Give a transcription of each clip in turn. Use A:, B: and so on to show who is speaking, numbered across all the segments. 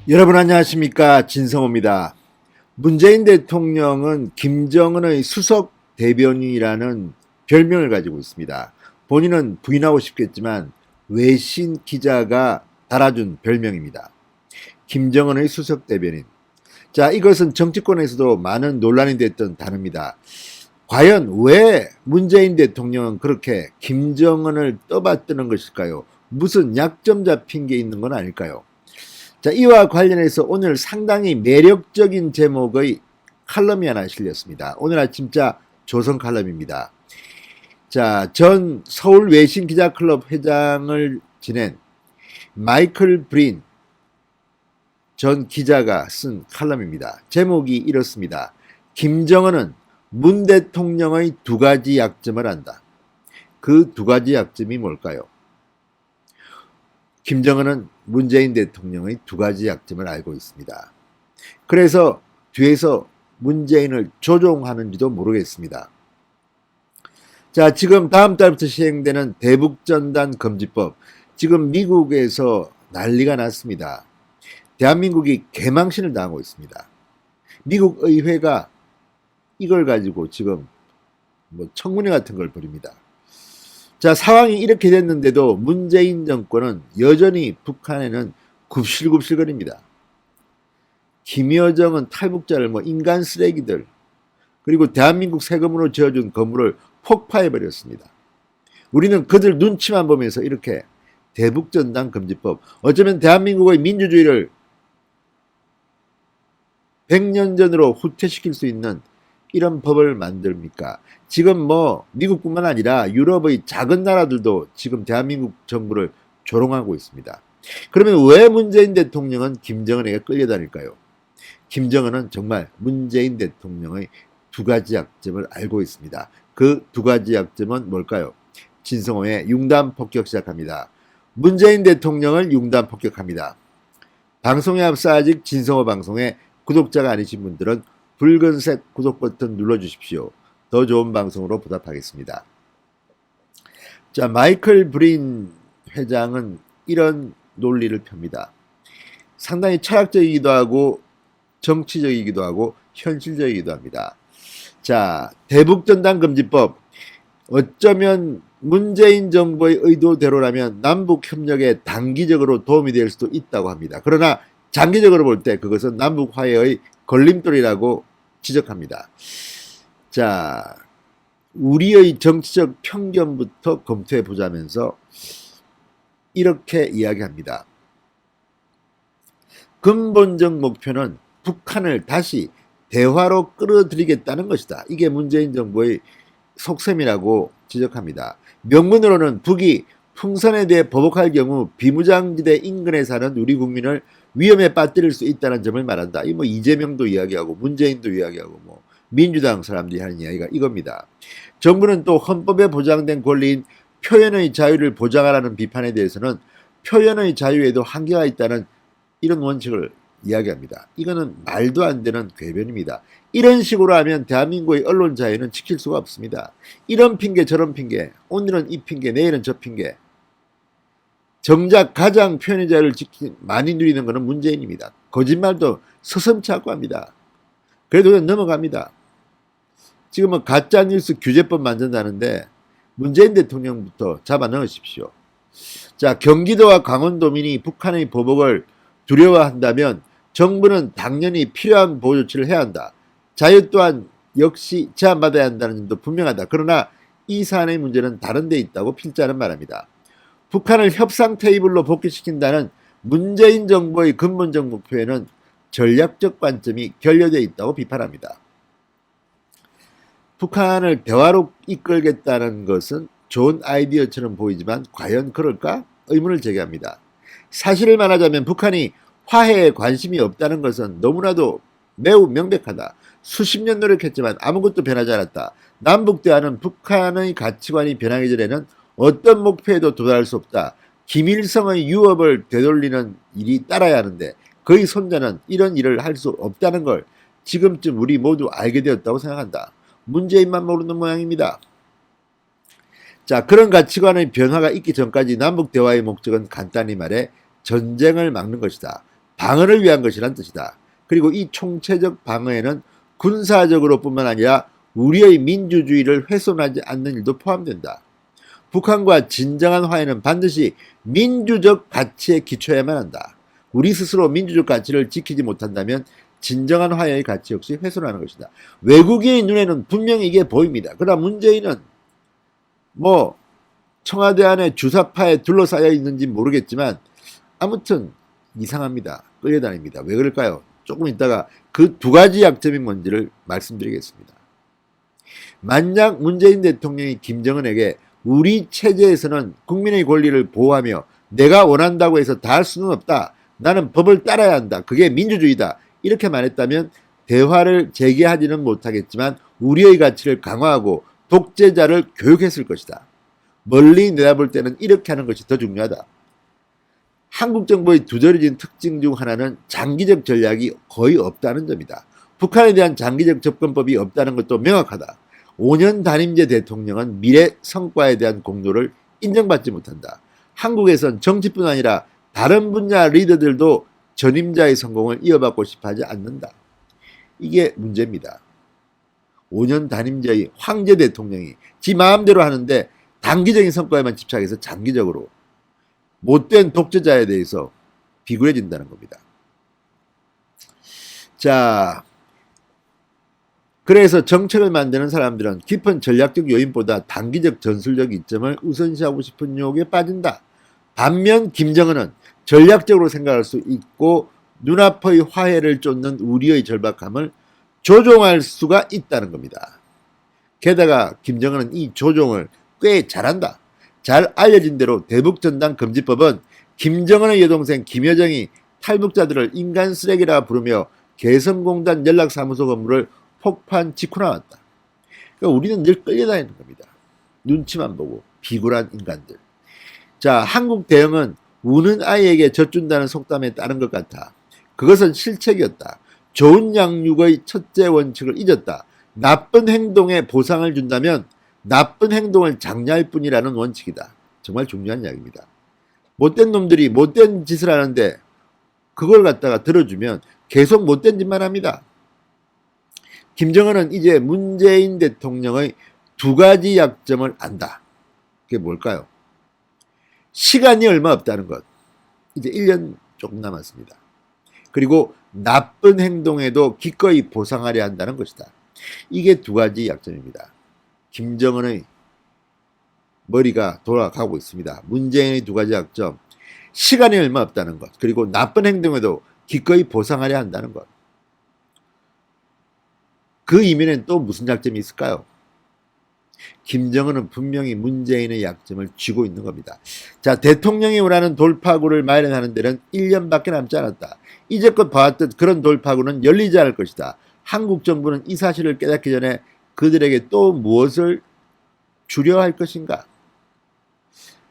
A: 여러분 안녕하십니까, 진성호입니다. 문재인 대통령은 김정은의 수석 대변인이라는 별명을 가지고 있습니다. 본인은 부인하고 싶겠지만 외신 기자가 달아준 별명입니다. 김정은의 수석 대변인. 자, 이것은 정치권에서도 많은 논란이 됐던 단어입니다. 과연 왜 문재인 대통령은 그렇게 김정은을 떠받드는 것일까요? 무슨 약점 잡힌 게 있는 건 아닐까요? 자, 이와 관련해서 오늘 상당히 매력적인 제목의 칼럼이 하나 실렸습니다. 오늘 아침자 조선 칼럼입니다. 자, 전 서울 외신 기자클럽 회장을 지낸 마이클 브린 전 기자가 쓴 칼럼입니다. 제목이 이렇습니다. 김정은은 문 대통령의 두 가지 약점을 안다. 그 두 가지 약점이 뭘까요? 김정은은 문재인 대통령의 두 가지 약점을 알고 있습니다. 그래서 뒤에서 문재인을 조종하는지도 모르겠습니다. 자, 지금 다음 달부터 시행되는 대북전단 금지법, 지금 미국에서 난리가 났습니다. 대한민국이 개망신을 당하고 있습니다. 미국 의회가 이걸 가지고 지금 청문회 같은 걸 벌입니다. 자, 상황이 이렇게 됐는데도 문재인 정권은 여전히 북한에는 굽실굽실거립니다. 김여정은 탈북자를 인간 쓰레기들, 그리고 대한민국 세금으로 지어준 건물을 폭파해버렸습니다. 우리는 그들 눈치만 보면서 이렇게 대북전단 금지법, 어쩌면 대한민국의 민주주의를 100년 전으로 후퇴시킬 수 있는 이런 법을 만듭니까? 지금 미국뿐만 아니라 유럽의 작은 나라들도 지금 대한민국 정부를 조롱하고 있습니다. 그러면 왜 문재인 대통령은 김정은에게 끌려다닐까요? 김정은은 정말 문재인 대통령의 두 가지 약점을 알고 있습니다. 그 두 가지 약점은 뭘까요? 진성호의 융단 폭격 시작합니다. 문재인 대통령을 융단 폭격합니다. 방송에 앞서 아직 진성호 방송에 구독자가 아니신 분들은 붉은색 구독 버튼 눌러주십시오. 더 좋은 방송으로 보답하겠습니다. 자, 마이클 브린 회장은 이런 논리를 펴니다. 상당히 철학적이기도 하고 정치적이기도 하고 현실적이기도 합니다. 자, 대북전단 금지법, 어쩌면 문재인 정부의 의도대로라면 남북협력에 단기적으로 도움이 될 수도 있다고 합니다. 그러나 장기적으로 볼 때 그것은 남북 화해의 걸림돌이라고 지적합니다. 자, 우리의 정치적 편견부터 검토해 보자면서 이렇게 이야기합니다. 근본적 목표는 북한을 다시 대화로 끌어들이겠다는 것이다. 이게 문재인 정부의 속셈이라고 지적합니다. 명분으로는 북이 풍선에 대해 보복할 경우 비무장지대 인근에 사는 우리 국민을 위험에 빠뜨릴 수 있다는 점을 말한다. 이재명도 이야기하고 문재인도 이야기하고 민주당 사람들이 하는 이야기가 이겁니다. 정부는 또 헌법에 보장된 권리인 표현의 자유를 보장하라는 비판에 대해서는 표현의 자유에도 한계가 있다는 이런 원칙을 이야기합니다. 이거는 말도 안 되는 궤변입니다. 이런 식으로 하면 대한민국의 언론 자유는 지킬 수가 없습니다. 이런 핑계 저런 핑계, 오늘은 이 핑계 내일은 저 핑계. 정작 가장 표현의 자유를 많이 누리는 것은 문재인입니다. 거짓말도 서슴지 않고 합니다. 그래도 그냥 넘어갑니다. 지금은 가짜뉴스 규제법 만든다는데 문재인 대통령부터 잡아 넣으십시오. 자, 경기도와 강원도민이 북한의 보복을 두려워한다면 정부는 당연히 필요한 보호 조치를 해야 한다. 자유 또한 역시 제한받아야 한다는 점도 분명하다. 그러나 이 사안의 문제는 다른 데 있다고 필자는 말합니다. 북한을 협상 테이블로 복귀시킨다는 문재인 정부의 근본적 목표에는 전략적 관점이 결여되어 있다고 비판합니다. 북한을 대화로 이끌겠다는 것은 좋은 아이디어처럼 보이지만 과연 그럴까? 의문을 제기합니다. 사실을 말하자면 북한이 화해에 관심이 없다는 것은 너무나도 매우 명백하다. 수십 년 노력했지만 아무것도 변하지 않았다. 남북대화는 북한의 가치관이 변하기 전에는 어떤 목표에도 도달할 수 없다. 김일성의 유업을 되돌리는 일이 따라야 하는데 그의 손자는 이런 일을 할 수 없다는 걸 지금쯤 우리 모두 알게 되었다고 생각한다. 문재인만 모르는 모양입니다. 자, 그런 가치관의 변화가 있기 전까지 남북 대화의 목적은 간단히 말해 전쟁을 막는 것이다. 방어를 위한 것이란 뜻이다. 그리고 이 총체적 방어에는 군사적으로 뿐만 아니라 우리의 민주주의를 훼손하지 않는 일도 포함된다. 북한과 진정한 화해는 반드시 민주적 가치에 기초해야만 한다. 우리 스스로 민주적 가치를 지키지 못한다면 진정한 화해의 가치 역시 훼손하는 것이다. 외국인의 눈에는 분명히 이게 보입니다. 그러나 문재인은 청와대 안에 주사파에 둘러싸여 있는지 모르겠지만 아무튼 이상합니다. 끌려다닙니다. 왜 그럴까요? 조금 있다가 그 두 가지 약점이 뭔지를 말씀드리겠습니다. 만약 문재인 대통령이 김정은에게 우리 체제에서는 국민의 권리를 보호하며 내가 원한다고 해서 다 할 수는 없다. 나는 법을 따라야 한다. 그게 민주주의다. 이렇게 말했다면 대화를 재개하지는 못하겠지만 우리의 가치를 강화하고 독재자를 교육했을 것이다. 멀리 내다볼 때는 이렇게 하는 것이 더 중요하다. 한국 정부의 두드러진 특징 중 하나는 장기적 전략이 거의 없다는 점이다. 북한에 대한 장기적 접근법이 없다는 것도 명확하다. 5년 단임제 대통령은 미래 성과에 대한 공로를 인정받지 못한다. 한국에선 정치뿐 아니라 다른 분야 리더들도 전임자의 성공을 이어받고 싶어하지 않는다. 이게 문제입니다. 5년 단임제의 황제 대통령이 지 마음대로 하는데 단기적인 성과에만 집착해서 장기적으로 못된 독재자에 대해서 비굴해진다는 겁니다. 자, 그래서 정책을 만드는 사람들은 깊은 전략적 요인보다 단기적 전술적 이점을 우선시하고 싶은 유혹에 빠진다. 반면 김정은은 전략적으로 생각할 수 있고 눈앞의 화해를 쫓는 우리의 절박함을 조종할 수가 있다는 겁니다. 게다가 김정은은 이 조종을 꽤 잘한다. 잘 알려진 대로 대북전단 금지법은 김정은의 여동생 김여정이 탈북자들을 인간 쓰레기라 부르며 개성공단 연락사무소 건물을 폭파한 직후 나왔다. 그러니까 우리는 늘 끌려다니는 겁니다. 눈치만 보고 비굴한 인간들. 자, 한국 대응은 우는 아이에게 젖준다는 속담에 따른 것 같아. 그것은 실책이었다. 좋은 양육의 첫째 원칙을 잊었다. 나쁜 행동에 보상을 준다면 나쁜 행동을 장려할 뿐이라는 원칙이다. 정말 중요한 이야기입니다. 못된 놈들이 못된 짓을 하는데 그걸 갖다가 들어주면 계속 못된 짓만 합니다. 김정은은 이제 문재인 대통령의 두 가지 약점을 안다. 그게 뭘까요? 시간이 얼마 없다는 것. 이제 1년 조금 남았습니다. 그리고 나쁜 행동에도 기꺼이 보상하려 한다는 것이다. 이게 두 가지 약점입니다. 김정은의 머리가 돌아가고 있습니다. 문재인의 두 가지 약점. 시간이 얼마 없다는 것. 그리고 나쁜 행동에도 기꺼이 보상하려 한다는 것. 그 이면엔 또 무슨 약점이 있을까요? 김정은은 분명히 문재인의 약점을 쥐고 있는 겁니다. 자, 대통령이 원하는 돌파구를 마련하는 데는 1년밖에 남지 않았다. 이제껏 봐왔던 그런 돌파구는 열리지 않을 것이다. 한국 정부는 이 사실을 깨닫기 전에 그들에게 또 무엇을 주려 할 것인가?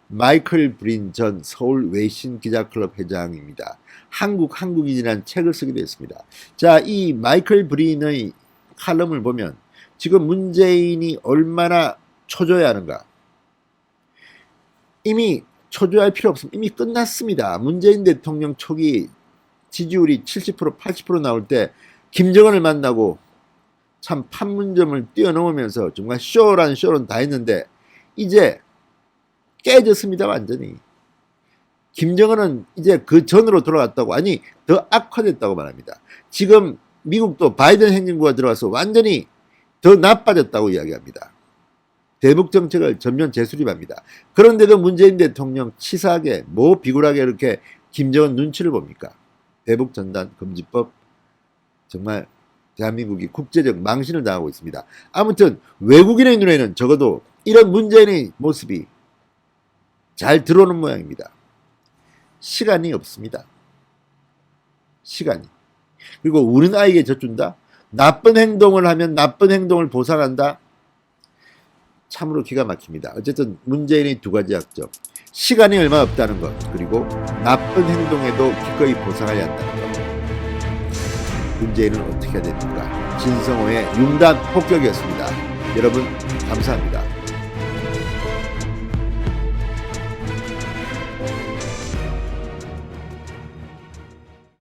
A: 마이클 브린 전 서울 외신 기자클럽 회장입니다. 한국인이라는 책을 쓰기도 했습니다. 자, 이 마이클 브린의 칼럼을 보면 지금 문재인이 얼마나 초조해 하는가. 이미 초조할 필요 없습니다. 이미 끝났습니다. 문재인 대통령 초기 지지율이 70% 80% 나올 때 김정은을 만나고 참 판문점을 뛰어넘으면서 정말 쇼란 쇼는 다 했는데 이제 깨졌습니다. 완전히. 김정은은 이제 그 전으로 돌아갔다고, 아니 더 악화됐다고 말합니다. 지금 미국도 바이든 행정부가 들어와서 완전히 더 나빠졌다고 이야기합니다. 대북 정책을 전면 재수립합니다. 그런데도 문재인 대통령 치사하게 비굴하게 이렇게 김정은 눈치를 봅니까? 대북 전단 금지법 정말 대한민국이 국제적 망신을 당하고 있습니다. 아무튼 외국인의 눈에는 적어도 이런 문재인의 모습이 잘 들어오는 모양입니다. 시간이 없습니다. 시간이. 그리고 우는 아이에게 젖준다. 나쁜 행동을 하면 나쁜 행동을 보상한다. 참으로 기가 막힙니다. 어쨌든 문재인의 두 가지 약점. 시간이 얼마 없다는 것. 그리고 나쁜 행동에도 기꺼이 보상하려 한다는 것. 문재인은 어떻게 해야 됩니까? 진성호의 융단 폭격이었습니다. 여러분 감사합니다.